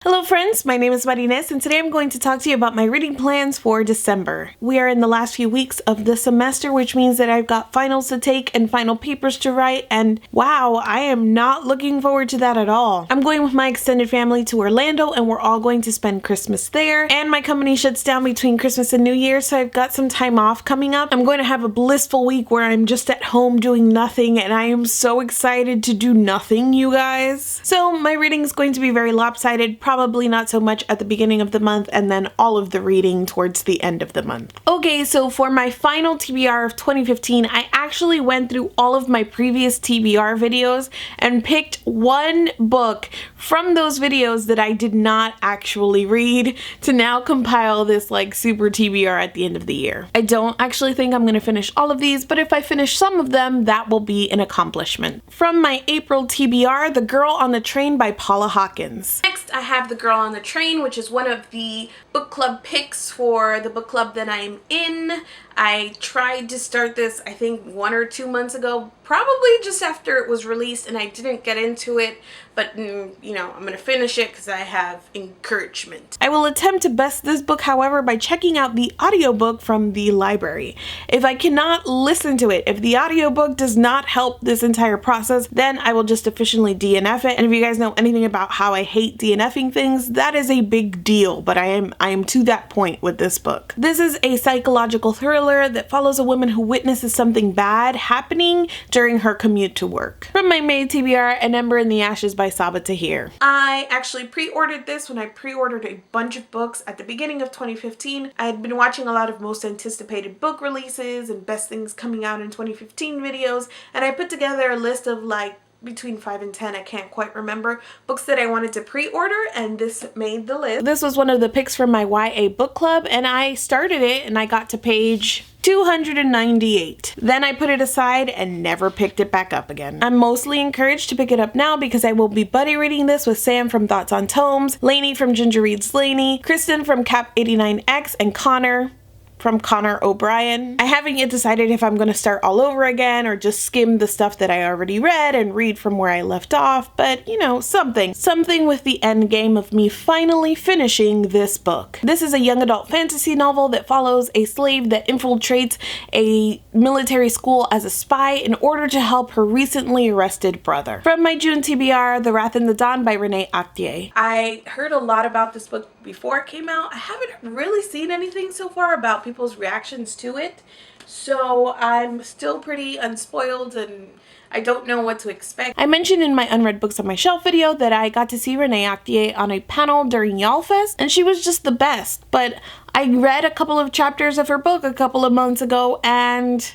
Hello friends, my name is Marines and today I'm going to talk to you about my reading plans for December. We are in the last few weeks of the semester, which means that I've got finals to take and final papers to write, and wow, I am not looking forward to that at all. I'm going with my extended family to Orlando and we're all going to spend Christmas there, and my company shuts down between Christmas and New Year, so I've got some time off coming up. I'm going to have a blissful week where I'm just at home doing nothing, and I am so excited to do nothing, you guys. So my reading is going to be very lopsided, probably not so much at the beginning of the month and then all of the reading towards the end of the month. Okay, so for my final TBR of 2015, I actually went through all of my previous TBR videos and picked one book from those videos that I did not actually read to now compile this like super TBR at the end of the year. I don't actually think I'm gonna finish all of these, but if I finish some of them, that will be an accomplishment. From my April TBR, The Girl on the Train by Paula Hawkins. Next, I have The Girl on the Train, which is one of the book club picks for the book club that I'm in. I tried to start this, I think 1 or 2 months ago, probably just after it was released, and I didn't get into it, but you know, I'm gonna finish it because I have encouragement. I will attempt to best this book, however, by checking out the audiobook from the library. If I cannot listen to it, if the audiobook does not help this entire process, then I will just efficiently DNF it. And if you guys know anything about how I hate DNFing things, that is a big deal, but I am to that point with this book. This is a psychological thriller that follows a woman who witnesses something bad happening during her commute to work. From my May TBR, An Ember in the Ashes by Saba Tahir. I actually pre-ordered this when I pre-ordered a bunch of books at the beginning of 2015. I had been watching a lot of most anticipated book releases and best things coming out in 2015 videos, and I put together a list of like between 5 and 10, I can't quite remember, books that I wanted to pre-order, and this made the list. This was one of the picks from my YA book club, and I started it and I got to page 298. Then I put it aside and never picked it back up again. I'm mostly encouraged to pick it up now because I will be buddy reading this with Sam from Thoughts on Tomes, Lainey from Ginger Reads Lainey, Kristen from Cap89X, and Connor from Connor O'Brien. I haven't yet decided if I'm going to start all over again or just skim the stuff that I already read and read from where I left off, but you know, something with the end game of me finally finishing this book. This is a young adult fantasy novel that follows a slave that infiltrates a military school as a spy in order to help her recently arrested brother. From my June TBR, The Wrath in the Dawn by Renee Actier. I heard a lot about this book before it came out. I haven't really seen anything so far about people's reactions to it, so I'm still pretty unspoiled and I don't know what to expect. I mentioned in my Unread Books on My Shelf video that I got to see Renee Actier on a panel during YALLFest, and she was just the best, but I read a couple of chapters of her book a couple of months ago and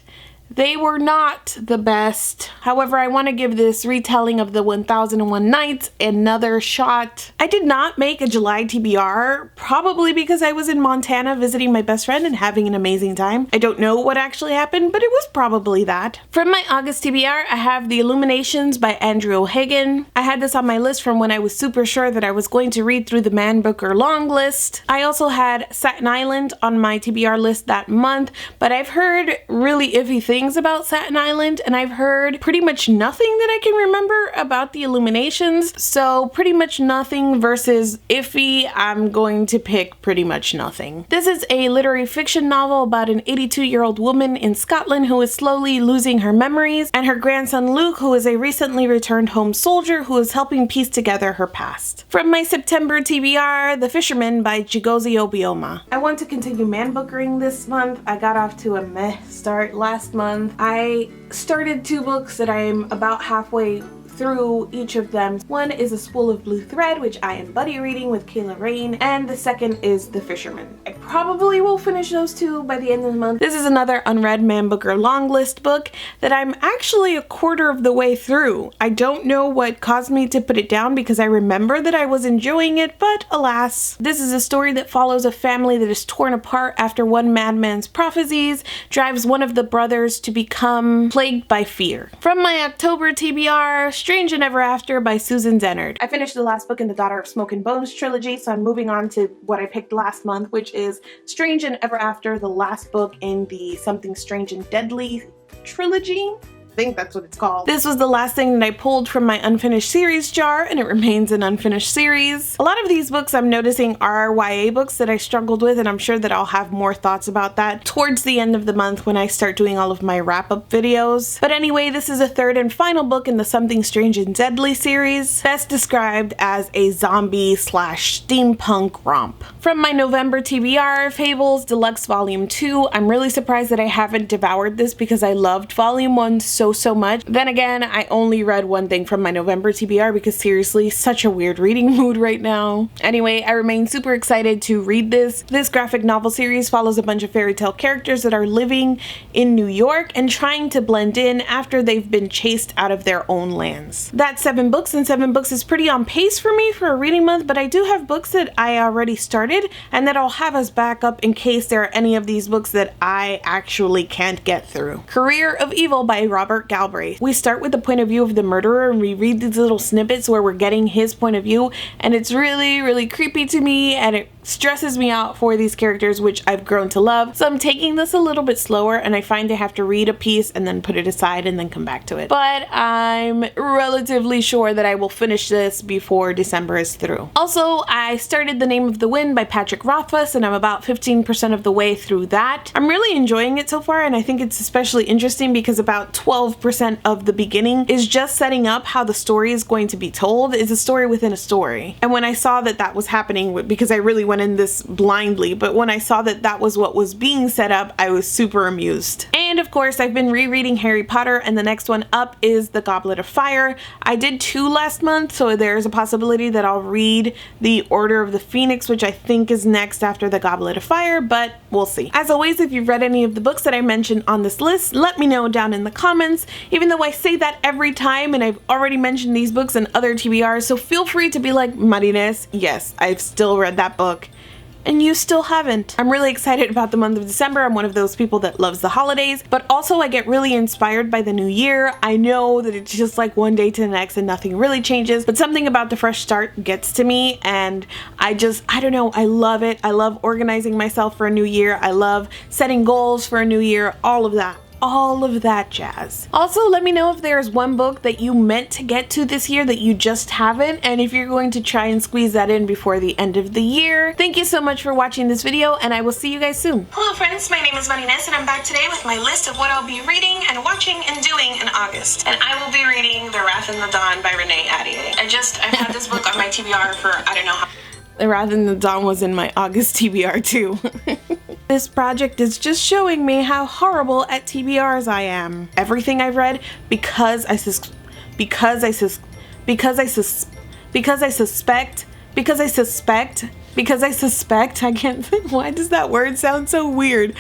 they were not the best. However, I want to give this retelling of the 1001 Nights another shot. I did not make a July TBR, probably because I was in Montana visiting my best friend and having an amazing time. I don't know what actually happened, but it was probably that. From my August TBR, I have The Illuminations by Andrew O'Hagan. I had this on my list from when I was super sure that I was going to read through the Man Booker long list. I also had Satin Island on my TBR list that month, but I've heard really iffy things about Satin Island, and I've heard pretty much nothing that I can remember about The Illuminations, so pretty much nothing versus iffy, I'm going to pick pretty much nothing. This is a literary fiction novel about an 82-year-old woman in Scotland who is slowly losing her memories, and her grandson Luke, who is a recently returned home soldier who is helping piece together her past. From my September TBR, The Fisherman by Chigozie Obioma. I want to continue man bookering this month. I got off to a meh start last month. I started 2 books that I am about halfway through each of them. One is A Spool of Blue Thread, which I am buddy reading with Kayla Rain, and the second is The Fisherman. I probably will finish those 2 by the end of the month. This is another unread Man Booker long list book that I'm actually a quarter of the way through. I don't know what caused me to put it down because I remember that I was enjoying it, but alas. This is a story that follows a family that is torn apart after one madman's prophecies drives one of the brothers to become plagued by fear. From my October TBR, Strange and Ever After by Susan Zennard. I finished the last book in the Daughter of Smoke and Bones trilogy, so I'm moving on to what I picked last month, which is Strange and Ever After, the last book in the Something Strange and Deadly trilogy. think that's what it's called. This was the last thing that I pulled from my unfinished series jar, and it remains an unfinished series. A lot of these books I'm noticing are YA books that I struggled with, and I'm sure that I'll have more thoughts about that towards the end of the month when I start doing all of my wrap-up videos. But anyway, this is a third and final book in the Something Strange and Deadly series, best described as a zombie/steampunk romp. From my November TBR, Fables Deluxe Volume 2, I'm really surprised that I haven't devoured this because I loved Volume 1 so much. Then again, I only read one thing from my November TBR because seriously, such a weird reading mood right now. Anyway, I remain super excited to read this. This graphic novel series follows a bunch of fairy tale characters that are living in New York and trying to blend in after they've been chased out of their own lands. That's 7 books, and 7 books is pretty on pace for me for a reading month, but I do have books that I already started and that I'll have as backup in case there are any of these books that I actually can't get through. Career of Evil by Robert Galbraith. We start with the point of view of the murderer and we read these little snippets where we're getting his point of view, and it's really creepy to me, and it stresses me out for these characters, which I've grown to love. So I'm taking this a little bit slower, and I find I have to read a piece and then put it aside and then come back to it. But I'm relatively sure that I will finish this before December is through. Also, I started The Name of the Wind by Patrick Rothfuss, and I'm about 15% of the way through that. I'm really enjoying it so far, and I think it's especially interesting because about 12% of the beginning is just setting up how the story is going to be told. It's a story within a story. And when I saw that that was happening, because I really went in this blindly, but when I saw that that was what was being set up, I was super amused. And of course, I've been rereading Harry Potter, and the next one up is The Goblet of Fire. I did 2 last month, so there's a possibility that I'll read The Order of the Phoenix, which I think is next after The Goblet of Fire, but we'll see. As always, if you've read any of the books that I mentioned on this list, let me know down in the comments, even though I say that every time and I've already mentioned these books in other TBRs, so feel free to be like, Muddiness, yes, I've still read that book. And you still haven't. I'm really excited about the month of December. I'm one of those people that loves the holidays, but also I get really inspired by the new year. I know that it's just like one day to the next and nothing really changes, but something about the fresh start gets to me, and I don't know, I love it. I love organizing myself for a new year. I love setting goals for a new year, all of that. All of that jazz. Also, let me know if there's one book that you meant to get to this year that you just haven't, and if you're going to try and squeeze that in before the end of the year. Thank you so much for watching this video, and I will see you guys soon. Hello friends, my name is Muddiness, and I'm back today with my list of what I'll be reading and watching and doing in August. And I will be reading The Wrath in the Dawn by Renee Attier. I've had this book on my TBR for I don't know how. The Wrath in the Dawn was in my August TBR too. This project is just showing me how horrible at TBRs I am. Everything I've read because I suspect, I can't, why does that word sound so weird?